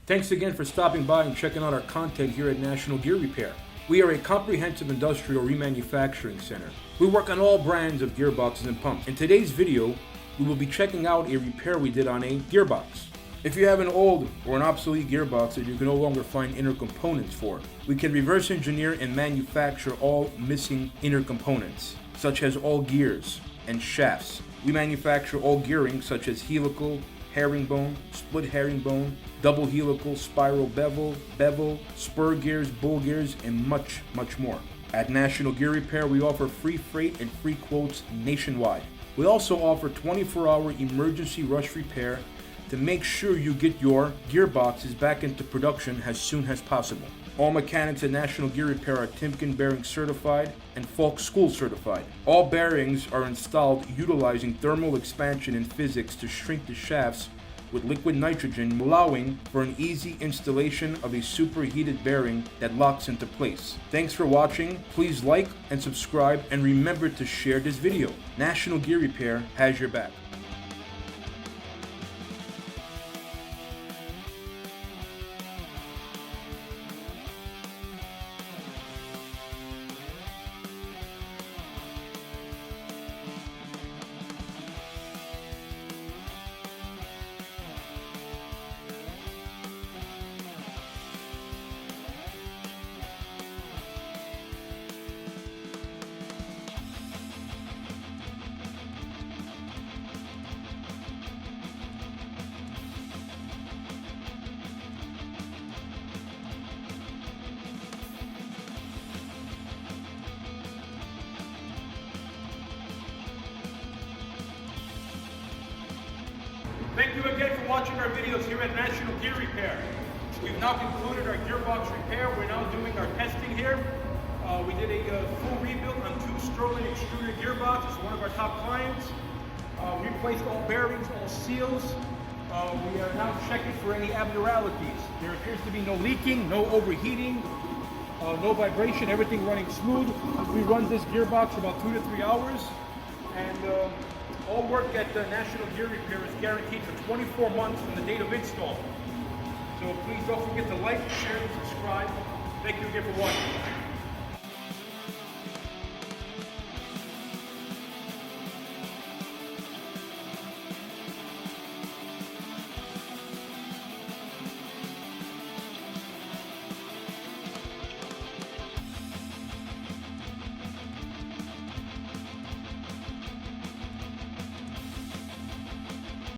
Thanks again for stopping by and checking out our content here at National Gear Repair. We are a comprehensive industrial remanufacturing center. We work on all brands of gearboxes and pumps. In today's video, we will be checking out a repair we did on a gearbox. If you have an old or an obsolete gearbox that you can no longer find inner components for, we can reverse engineer and manufacture all missing inner components, such as all gears and shafts. We manufacture all gearing such as helical, herringbone, split herringbone, double helical, spiral bevel, spur gears, bull gears, and much more. At National Gear Repair, we offer free freight and free quotes nationwide. We also offer 24-hour emergency rush repair to make sure you get your gearboxes back into production as soon as possible. All mechanics at National Gear Repair are Timken bearing certified and Falk School certified. All bearings are installed utilizing thermal expansion and physics to shrink the shafts with liquid nitrogen, allowing for an easy installation of a superheated bearing that locks into place. Thanks for watching. Please like and subscribe, and remember to share this video. National Gear Repair has your back. Thank you again for watching our videos here at National Gear Repair. We've now concluded our gearbox repair. We're now doing our testing here. We did a full rebuild on 2 Sterling extruded gearboxes, one of our top clients. Replaced all bearings, all seals. We are now checking for any abnormalities. There appears to be no leaking, no overheating, no vibration, everything running smooth. We run this gearbox for about 2 to 3 hours. And all work at National Gear Repair is guaranteed for 24 months from the date of install. So please don't forget to like, share, and subscribe. Thank you again for watching.